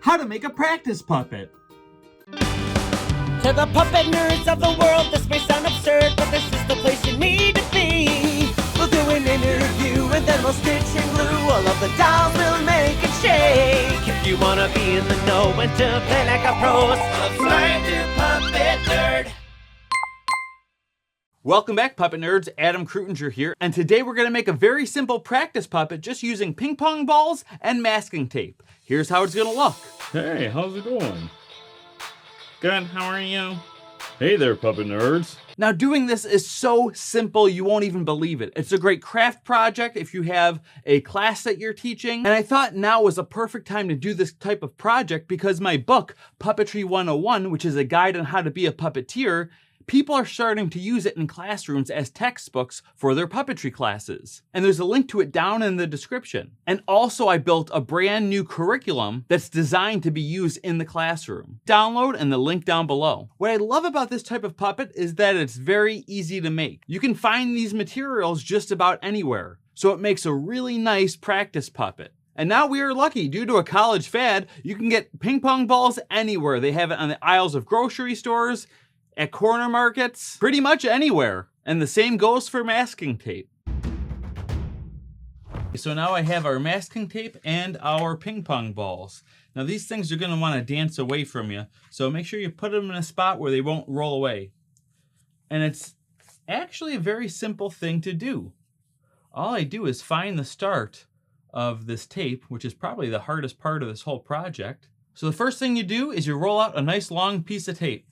how to make a practice puppet. To the puppet nerds of the world, this may sound absurd, but this is the place you need to be. We'll do an interview and then we'll stitch and glue all of the dolls, we'll make it shake. If you wanna be in the know and to play like a pro, subscribe to Puppet Nerd. Welcome back, Puppet Nerds. Adam Krutinger here, and today we're going to make a very simple practice puppet just using ping pong balls and masking tape. Here's how it's going to look. Hey, how's it going? Good, how are you? Hey there, Puppet Nerds. Now, doing this is so simple you won't even believe it. It's a great craft project if you have a class that you're teaching, and I thought now was a perfect time to do this type of project because my book, Puppetry 101, which is a guide on how to be a puppeteer, people are starting to use it in classrooms as textbooks for their puppetry classes. And there's a link to it down in the description. And also I built a brand new curriculum that's designed to be used in the classroom. Download and the link down below. What I love about this type of puppet is that it's very easy to make. You can find these materials just about anywhere. So it makes a really nice practice puppet. And now we are lucky, due to a college fad, you can get ping pong balls anywhere. They have it on the aisles of grocery stores, at corner markets, pretty much anywhere. And the same goes for masking tape. So now I have our masking tape and our ping pong balls. Now these things are gonna wanna dance away from you, so make sure you put them in a spot where they won't roll away. And it's actually a very simple thing to do. All I do is find the start of this tape, which is probably the hardest part of this whole project. So the first thing you do is you roll out a nice long piece of tape.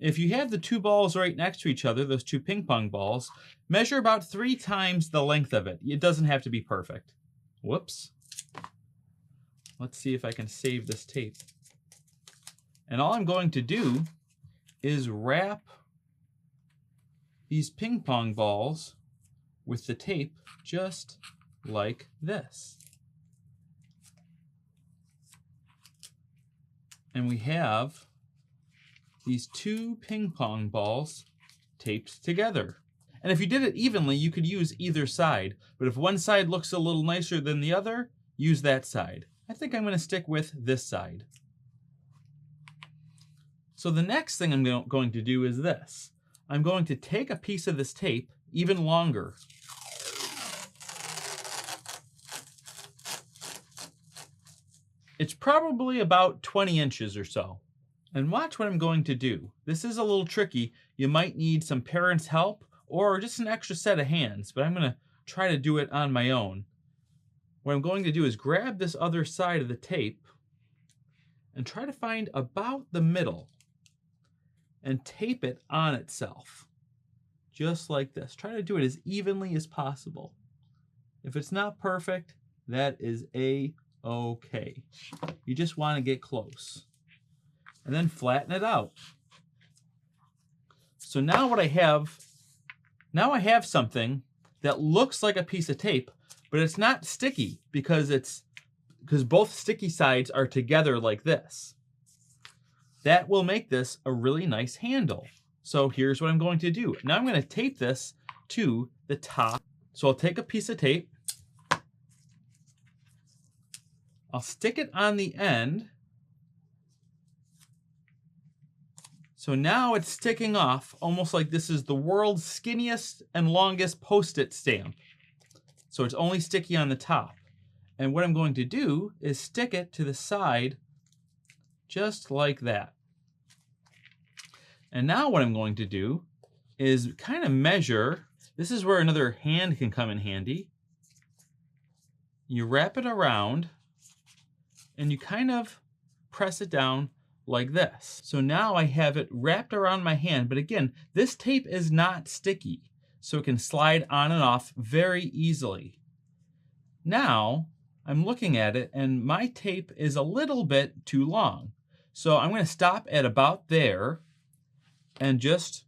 If you have the two balls right next to each other, those two ping pong balls, measure about 3 times the length of it. It doesn't have to be perfect. Whoops. Let's see if I can save this tape. And all I'm going to do is wrap these ping pong balls with the tape just like this. And we have these two ping pong balls taped together. And if you did it evenly, you could use either side. But if one side looks a little nicer than the other, use that side. I think I'm going to stick with this side. So the next thing I'm going to do is this. I'm going to take a piece of this tape, even longer. It's probably about 20 inches or so. And watch what I'm going to do. This is a little tricky. You might need some parents' help or just an extra set of hands, but I'm going to try to do it on my own. What I'm going to do is grab this other side of the tape and try to find about the middle and tape it on itself. Just like this. Try to do it as evenly as possible. If it's not perfect, that is A-okay. You just want to get close. And then flatten it out. So now what I have something that looks like a piece of tape, but it's not sticky because both sticky sides are together like this. That will make this a really nice handle. So here's what I'm going to do. Now I'm going to tape this to the top. So I'll take a piece of tape. I'll stick it on the end. So now it's sticking off almost like this is the world's skinniest and longest Post-it stamp. So it's only sticky on the top. And what I'm going to do is stick it to the side just like that. And now what I'm going to do is kind of measure. This is where another hand can come in handy. You wrap it around and you kind of press it down like this. So now I have it wrapped around my hand, but again, this tape is not sticky, so it can slide on and off very easily. Now, I'm looking at it and my tape is a little bit too long. So I'm going to stop at about there and just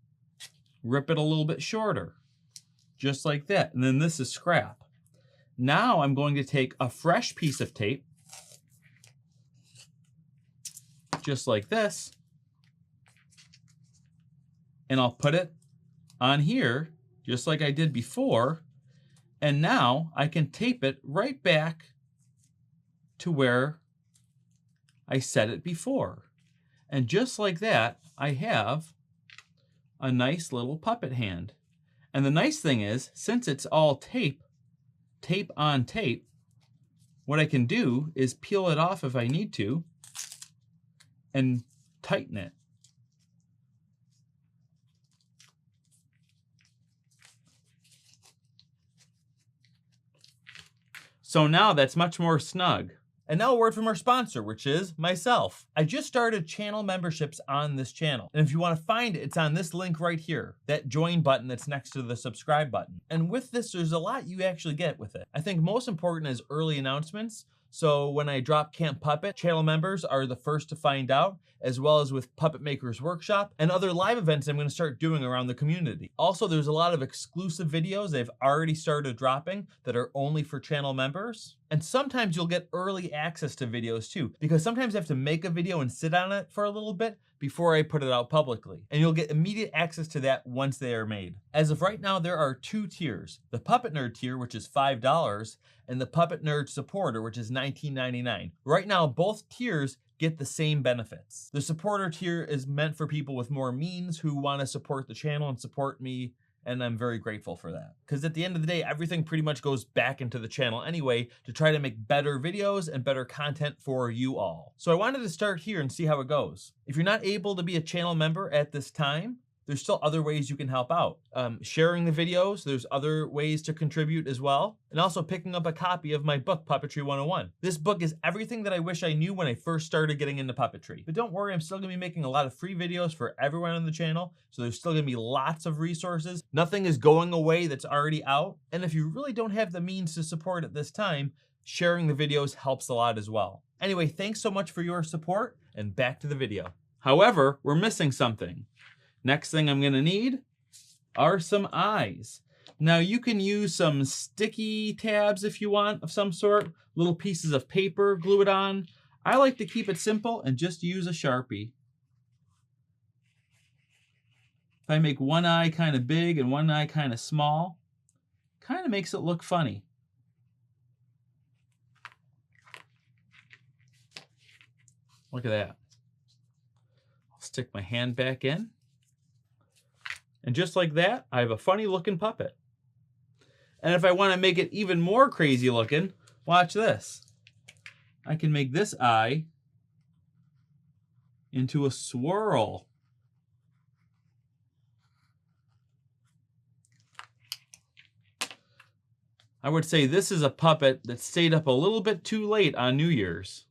rip it a little bit shorter, just like that. And then this is scrap. Now I'm going to take a fresh piece of tape, just like this, and I'll put it on here, just like I did before, And now I can tape it right back to where I set it before. And just like that, I have a nice little puppet hand. And the nice thing is, since it's all tape on tape, what I can do is peel it off if I need to and tighten it. So now that's much more snug. And now a word from our sponsor, which is myself. I just started channel memberships on this channel. And if you want to find it, it's on this link right here, that join button that's next to the subscribe button. And with this, there's a lot you actually get with it. I think most important is early announcements. So when I drop Camp Puppet, channel members are the first to find out, as well as with Puppet Makers Workshop and other live events I'm going to start doing around the community. Also, there's a lot of exclusive videos they've already started dropping that are only for channel members. And sometimes you'll get early access to videos too, because sometimes I have to make a video and sit on it for a little bit before I put it out publicly. And you'll get immediate access to that once they are made. As of right now, there are 2 tiers. The Puppet Nerd tier, which is $5, and the Puppet Nerd Supporter, which is $19.99. Right now, both tiers get the same benefits. The Supporter tier is meant for people with more means who want to support the channel and support me, and I'm very grateful for that. Because at the end of the day, everything pretty much goes back into the channel anyway to try to make better videos and better content for you all. So I wanted to start here and see how it goes. If you're not able to be a channel member at this time, there's still other ways you can help out. Sharing the videos, there's other ways to contribute as well. And also picking up a copy of my book, Puppetry 101. This book is everything that I wish I knew when I first started getting into puppetry. But don't worry, I'm still gonna be making a lot of free videos for everyone on the channel. So there's still gonna be lots of resources. Nothing is going away that's already out. And if you really don't have the means to support at this time, sharing the videos helps a lot as well. Anyway, thanks so much for your support, and back to the video. However, we're missing something. Next thing I'm gonna need are some eyes. Now you can use some sticky tabs if you want of some sort, little pieces of paper, glue it on. I like to keep it simple and just use a Sharpie. If I make one eye kind of big and one eye kind of small, kind of makes it look funny. Look at that. I'll stick my hand back in. And just like that, I have a funny looking puppet. And if I want to make it even more crazy looking, watch this. I can make this eye into a swirl. I would say this is a puppet that stayed up a little bit too late on New Year's.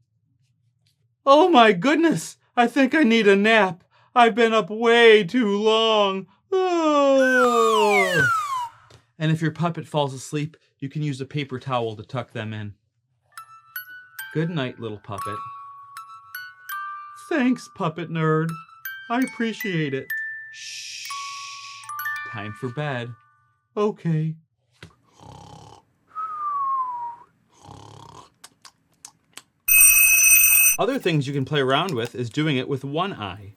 Oh my goodness, I think I need a nap. I've been up way too long. Oh. And if your puppet falls asleep, you can use a paper towel to tuck them in. Good night, little puppet. Thanks, Puppet Nerd. I appreciate it. Shh. Time for bed. Okay. Other things you can play around with is doing it with one eye.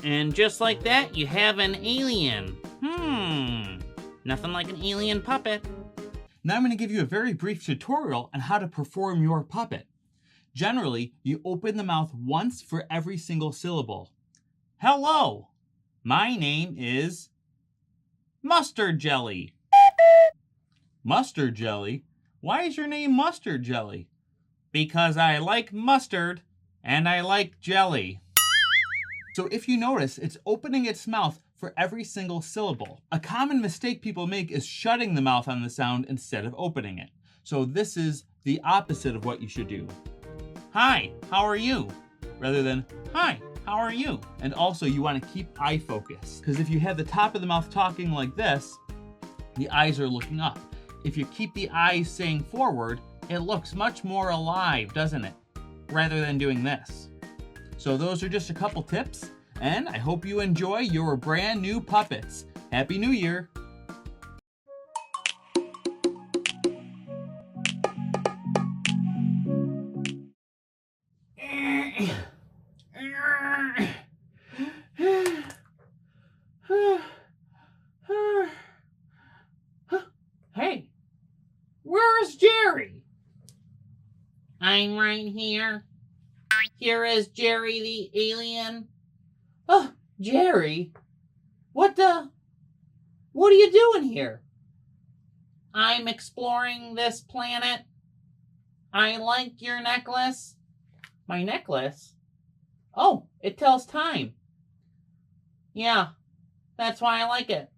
And just like that, you have an alien. Nothing like an alien puppet. Now I'm going to give you a very brief tutorial on how to perform your puppet. Generally, you open the mouth once for every single syllable. Hello, my name is Mustard Jelly. Mustard Jelly? Why is your name Mustard Jelly? Because I like mustard and I like jelly. So if you notice, it's opening its mouth for every single syllable. A common mistake people make is shutting the mouth on the sound instead of opening it. So this is the opposite of what you should do. Hi, how are you? Rather than, hi, how are you? And also you want to keep eye focus, because if you have the top of the mouth talking like this, the eyes are looking up. If you keep the eyes saying forward, it looks much more alive, doesn't it? Rather than doing this. So those are just a couple tips. And I hope you enjoy your brand new puppets. Happy New Year! Hey, where's Jerry? I'm right here. Here is Jerry the alien. Oh, Jerry? What are you doing here? I'm exploring this planet. I like your necklace. My necklace? Oh, it tells time. Yeah, that's why I like it.